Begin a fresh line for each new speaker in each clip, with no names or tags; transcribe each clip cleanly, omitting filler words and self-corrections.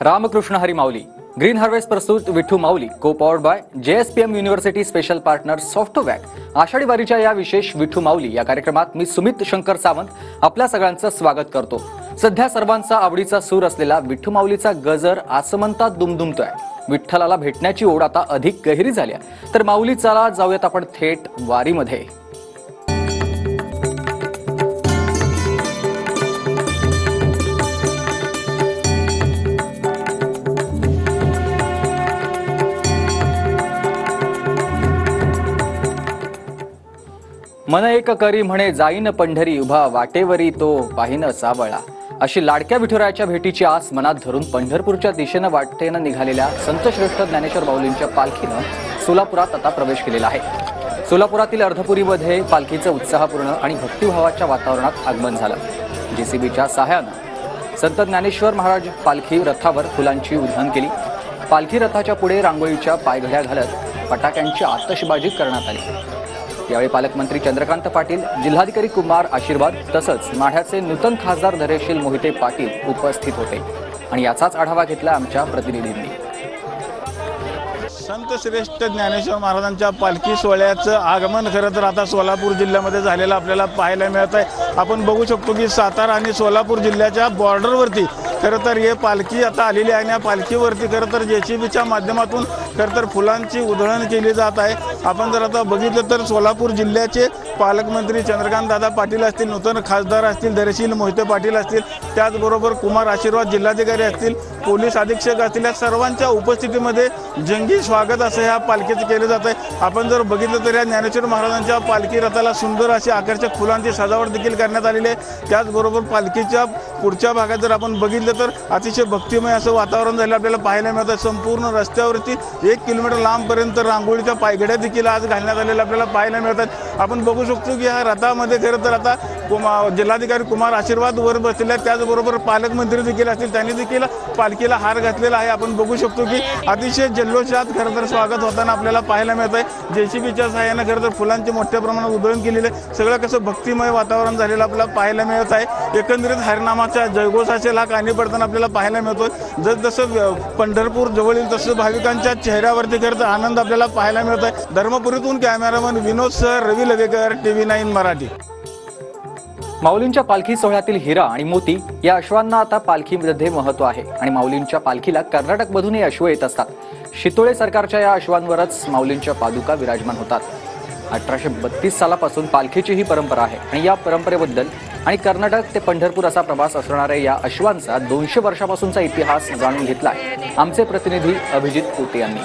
Ramakrishna Hari Mauli green harvest प्रस्तुत Vithu Mauli co powered by JSPM university special partner सॉफ्टवॅक आषाढी वारीच्या या विशेष विठू माऊली या कार्यक्रमात मी सुमित शंकर सावंत आपल्या सगळ्यांचं स्वागत करतो। सध्या सर्वांचा आवडीचा सूर असलेला विठू माऊलीचा गजर आसमंतात दुमदुमतोय। विठ्ठलाला भेटण्याची ओढ आता अधिक गहिरी झाली आहे, तर माऊली चला जाऊयात आपण थेट वारीमध्ये। मन एक करी म्हणे जाईन पंढरी उभा वाटेवरी तो पाहिन सावळा। अशी लाडक्या विठुरायाच्या भेटीची आस मनात धरून पंढरपूरच्या दिशेने वाटेनं निघालेल्या संत श्रेष्ठ ज्ञानेश्वर माऊलींच्या पालखीनं सोलापुरात आता प्रवेश केलेला आहे। सोलापुरातील अर्धपुरीमध्ये पालखीचं उत्साहपूर्ण आणि भक्तिभावाच्या वातावरणात आगमन झालं। JCBच्या सहाय्यानं संत ज्ञानेश्वर महाराज पालखी रथावर फुलांची उधळण केली। पालखी रथाच्या पुढे रांगोळीच्या पायघड्या घालत फटाक्यांची आतषबाजी करण्यात आली। यावेळी पालकमंत्री चंद्रकांत पाटील, जिल्हाधिकारी कुमार आशीर्वाद तसंच माढ्याचे नूतन खासदार धैर्यशील मोहिते पाटील उपस्थित होते आणि याचाच आढावा घेतला आमच्या प्रतिनिधींनी।
संत श्रेष्ठ ज्ञानेश्वर महाराजांच्या पालखी सोहळ्याचं आगमन खरं तर आता सोलापूर जिल्ह्यामध्ये झालेलं आपल्याला पाहायला मिळत आहे। आपण बघू शकतो की सातारा आणि सोलापूर जिल्ह्याच्या बॉर्डरवरती खरं तर हे पालखी आता आलेली आहे। या पालखीवरती खरं तर JCBच्या माध्यमातून खरं तर फुलांची उधळण केली जात आहे। आपण जर आता बघितलं तर सोलापूर जिल्ह्याचे पालकमंत्री चंद्रकांत दादा पाटील असतील, नूतन खासदार असतील धैर्यशील मोहिते पाटील असतील, त्याचबरोबर कुमार आशीर्वाद जिल्हाधिकारी असतील, पोलीस अधीक्षक असतील, या सर्वांच्या उपस्थितीमध्ये जंगी स्वागत असं ह्या पालखीचं केलं जात आहे। आपण जर बघितलं तर या ज्ञानेश्वर महाराजांच्या पालखी रथाला सुंदर अशी आकर्षक फुलांची सजावट देखील करण्यात आलेली आहे। त्याचबरोबर पालखीच्या पुढच्या भागात जर आपण बघितलं तर अतिशय भक्तिमय असं वातावरण झालं आपल्याला पाहायला मिळतं। संपूर्ण रस्त्यावरती 1 किलोमीटर लांबपर्यंत रांगोळीच्या पायघड्या देखील आज घालण्यात आलेल्या आपल्याला पाहायला मिळतात। आपण बघू शकतो की या रथामध्ये खरं तर आता जिल्हाधिकारी कुमार आशीर्वाद वर बसलेले आहेत, त्याचबरोबर पालकमंत्री देखील असतील, त्यांनी देखील पालखीला हार घातलेला आहे। आपण बघू शकतो की अतिशय जल्लोषात खरं तर स्वागत होताना आपल्याला पाहायला मिळत आहे। JCBच्या सहाय्याने खरं तर फुलांची मोठ्या प्रमाणात उधळण केलेले सगळं कसं भक्तिमय वातावरण झालेलं आपल्याला पाहायला मिळत आहे। एकंदरीत हरिनामाच्या जयघोषाचे लाख आणि पडताना आपल्याला पाहायला मिळतोय। जसजसं पंढरपूर जवळ येईल तसं भाविकांच्या चेहऱ्यावरती खरं तर आनंद आपल्याला पाहायला मिळत आहे। धर्मपुरीतून कॅमेरामन विनोद सर, रवी लवेकर, TV9 मराठी।
माऊलींच्या पालखी सोहळ्यातील हिरा आणि मोती या अश्वांना आता पालखीमध्ये महत्त्व आहे आणि माऊलींच्या पालखीला कर्नाटकमधून हे अश्व येत असतात। शितोळे सरकारच्या या अश्वांवरच माऊलींच्या पादुका विराजमान होतात। 1832 सालापासून पालखीची ही परंपरा आहे आणि या परंपरेबद्दल आणि कर्नाटक ते पंढरपूर असा प्रवास असणाऱ्या या अश्वांचा 200 वर्षापासूनचा इतिहास जाणून घेतला आमचे प्रतिनिधी अभिजित पोटे यांनी।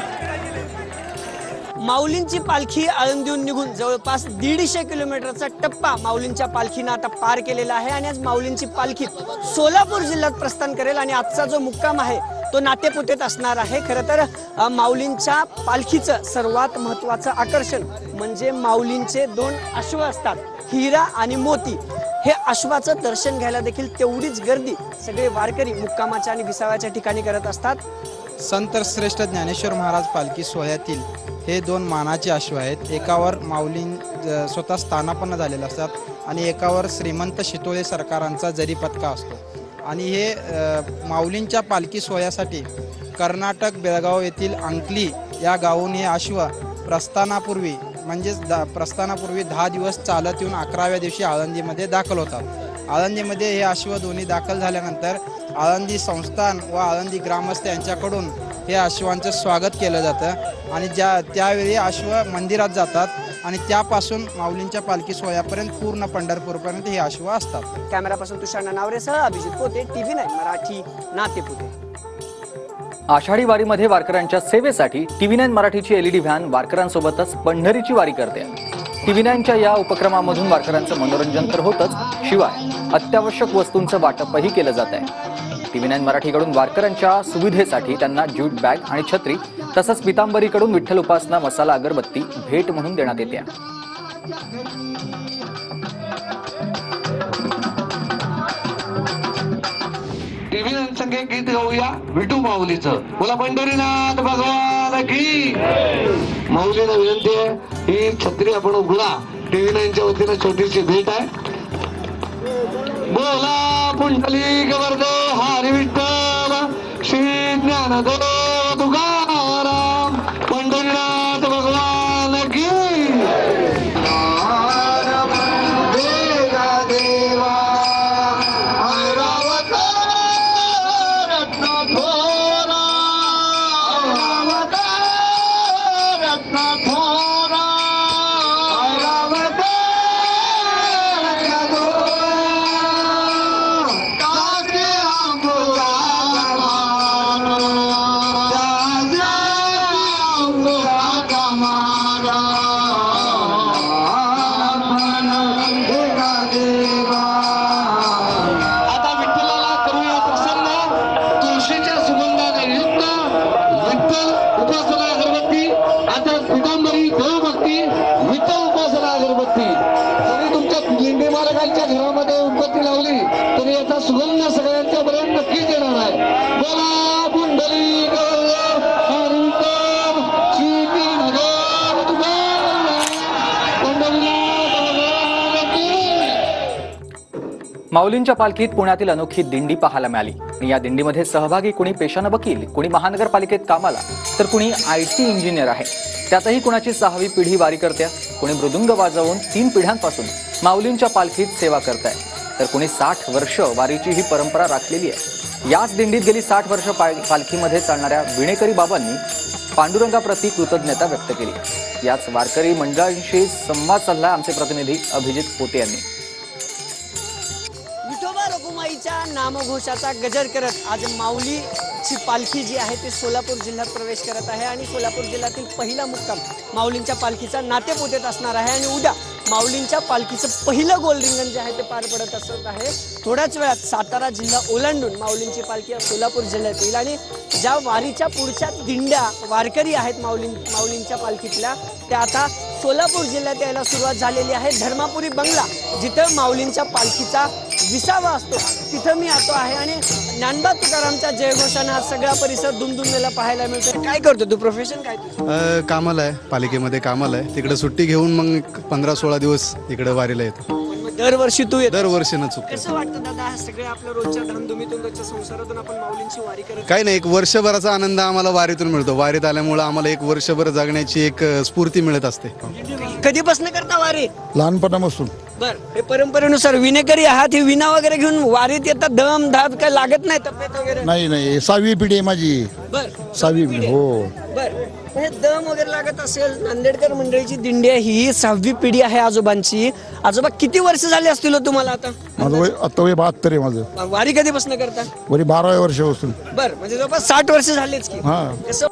माऊलींची पालखी आळंदीहून निघून जवळपास 150 किलोमीटरचा टप्पा माऊलींच्या पालखीनं आता पार केलेला आहे आणि आज माऊलींची पालखी सोलापूर जिल्ह्यात प्रस्थान करेल आणि आजचा जो मुक्काम आहे तो नातेपुतेत असणार आहे। खरं तर माऊलींच्या पालखीचं सर्वात महत्त्वाचं आकर्षण म्हणजे माऊलींचे 2 अश्व असतात, हिरा आणि मोती। हे अश्वाचं दर्शन घ्यायला देखील तेवढीच गर्दी सगळे वारकरी मुक्कामाच्या आणि विसाव्याच्या ठिकाणी करत असतात।
संत श्रेष्ठ ज्ञानेश्वर महाराज पालखी सोहळ्यातील हे 2 मानाचे अश्व आहेत। एकावर माऊली स्वतः स्थानापन्न झालेले असतात आणि एकावर श्रीमंत शितोळे सरकारांचा जरी पताका असतो आणि हे माऊलींच्या पालखी सोहळ्यासाठी कर्नाटक बेळगाव येथील अंकली या गावून हे अश्व प्रस्थानापूर्वी म्हणजेच प्रस्थानापूर्वी 10 दिवस चालत येऊन 11व्या दिवशी आळंदीमध्ये दाखल होतात। आळंदीमध्ये हे अश्व दोन्ही दाखल झाल्यानंतर आळंदी संस्थान व आळंदी ग्रामस्थ यांच्याकडून हे अश्वांचं स्वागत केलं जातं आणि त्यावेळी अश्व मंदिरात जातात आणि त्यापासून माऊलींच्या पालखी सोहळ्यापर्यंत पूर्ण पंढरपूरपर्यंत हे अश्व असतात।
कॅमेरापासून तुषार नावरेसह अभिजित पोटे, TV9 मराठी, नातेपुते।
आषाढी वारीमध्ये वारकऱ्यांच्या सेवेसाठी TV9 मराठीची LED व्हॅन वारकऱ्यांसोबतच पंढरीची वारी करते। TV9च्या या उपक्रमामधून वारकऱ्यांचं मनोरंजन तर होतच, शिवाय अत्यावश्यक वस्तूंचं वाटपही केलं जात आहे। TV9 मराठीकडून वारकऱ्यांच्या सुविधेसाठी त्यांना ज्यूट बॅग आणि छत्री तसंच पितांबरीकडून विठ्ठल उपासना मसाला अगरबत्ती भेट म्हणून देण्यात येते।
TV9 संगे गीत गाऊया विठू माऊलीचं। बोला पंढरीनाथ भगवान की। माऊलीला विनंती आहे, ही छत्री आपण उघडा। TV9च्या वतीनं छोटीशी भेट आहे। बोला पुंडलिक वरदे हरी विठ्ठल श्री
माऊलींच्या पालखीत पुण्यातील अनोखी दिंडी पाहायला मिळाली आणि या दिंडीमध्ये सहभागी कुणी पेशानं वकील, कुणी महानगरपालिकेत कामाला, तर कुणी IT इंजिनियर आहे. त्यातही कुणाची 6वी पिढी वारी करते, कुणी मृदुंग वाजवून 3 पिढ्यांपासून माऊलींच्या पालखीत सेवा करताय, तर कुणी 60 वर्ष वारीची ही परंपरा राखलेली आहे. याच दिंडीत गेली 60 वर्ष पालखीमध्ये चालणाऱ्या विणेकरी बाबांनी पांडुरंगाप्रती कृतज्ञता व्यक्त केली. याच वारकरी मंडळांशी संवाद साधला आमचे प्रतिनिधी अभिजित पोते यांनी.
विठोबा रखुमाईच्या नामघोषाचा गजर करत आज माऊलीची पालखी जी आहे ती सोलापूर जिल्ह्यात प्रवेश करत आहे आणि सोलापूर जिल्ह्यातील पहिला मुक्काम माऊलींच्या पालखीचा नातेपुतेत असणार आहे आणि उद्या माऊलींच्या पालखीचं पहिलं गोल रिंगण जे आहे ते पार पडत असत आहे. थोड्याच वेळात सातारा जिल्हा ओलांडून माऊलींची पालखी सोलापूर जिल्ह्यात येईल आणि ज्या वारीच्या पुढच्या दिंड्या वारकरी आहेत माऊलींच्या पालखीतल्या त्या आता सोलापूर जिल्ह्यात यायला सुरुवात झालेली आहे. धर्मापुरी बंगला जिथं माऊलींच्या पालखीचा विसावा असतो तिथं मी आतो आहे आणि ज्ञानबा तुकारामच्या जयघोषानं हा सगळा परिसर दुमदुमलेला पाहायला मिळतो. काय करतो तू, प्रोफेशन काय तुझं?
कामाला आहे, पालिकेमध्ये कामाला आहे. तिकडे सुट्टी घेऊन मग 15-16 दिवस इकडे वारीला येतो.
दरवर्षी तू येतो?
दरवर्षी न चुकतो.
कसं वाटतं दादा सगळे आपल्या रोजच्या धामधुमीतून रोजच्या संसारातून आपण माऊलींची वारी करत?
काही नाही, एक वर्षभराचा आनंद आम्हाला वारीतून मिळतो. वारीत आल्यामुळे आम्हाला एक वर्षभर जगण्याची एक स्फूर्ती मिळत असते.
कधीपासून करता वारी?
लहानपणापासून.
बर, हे परंपरेनुसार विणेकरी आहात, ही विणा वगैरे घेऊन वारीत येतात, दम धाप काय लागत नाही तब्येत वगैरे?
नाही 6वी पिढी आहे माझी.
बर
6वी पिढी. हो.
बर, हे दम वगैरे लागत असेल. नांदेडकर मंडळीची दिंडी आहे ही, 6वी पिढी आहे आजोबांची. आजोबा किती वर्ष झाले असतील हो तुम्हाला आता?
माझं वय आता 72 आहे माझं.
वारी कधीपासून करता?
वरी 12व्या वर्षापासून.
बर, म्हणजे जवळपास 60 वर्ष झालीच की.
हा.
कसं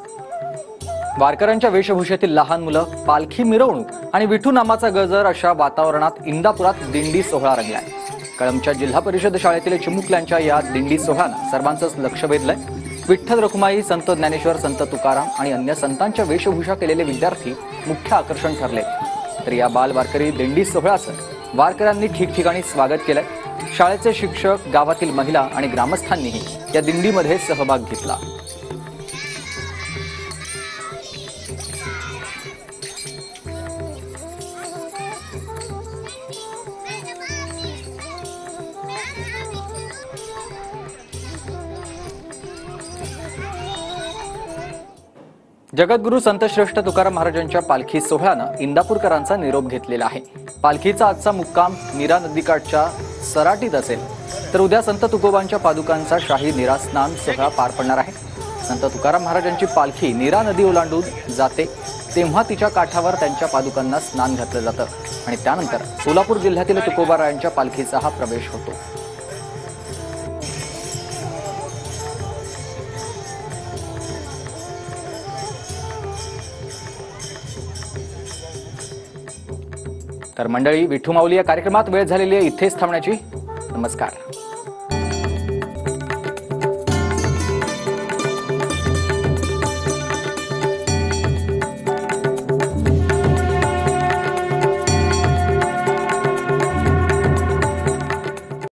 वारकऱ्यांच्या वेशभूषेतील लहान मुलं, पालखी मिरवणूक आणि विठू नामाचा गजर अशा वातावरणात इंदापुरात दिंडी सोहळा रंगलाय. कळंबच्या जिल्हा परिषद शाळेतील चिमुकल्यांच्या या दिंडी सोहळ्यानं सर्वांचंच लक्ष वेधलंय. विठ्ठल रखुमाई, संत ज्ञानेश्वर, संत तुकाराम आणि अन्य संतांच्या वेशभूषा केलेले विद्यार्थी मुख्य आकर्षण ठरले. तर या बाल वारकरी दिंडी सोहळ्याचं वारकऱ्यांनी ठिकठिकाणी स्वागत केलंय. शाळेचे शिक्षक, गावातील महिला आणि ग्रामस्थांनीही या दिंडीमध्ये सहभाग घेतला. जगद्गुरू संतश्रेष्ठ तुकाराम महाराजांच्या पालखी सोहळ्यानं इंदापूरकरांचा निरोप घेतलेला आहे. पालखीचा आजचा मुक्काम नीरा नदीकाठच्या सराटीत असेल, तर उद्या संत तुकोबांच्या पादुकांचा शाही नीरा स्नान सोहळा पार पडणार आहे. संत तुकाराम महाराजांची पालखी नीरा नदी ओलांडून जाते तेव्हा तिच्या काठावर त्यांच्या पादुकांना स्नान घातलं जातं आणि त्यानंतर सोलापूर जिल्ह्यातील तुकोबारायांच्या पालखीचा हा प्रवेश होतो. तर मंडळी, विठू माऊली या कार्यक्रमात वेळ झालेली आहे इथेच थांबण्याची. नमस्कार.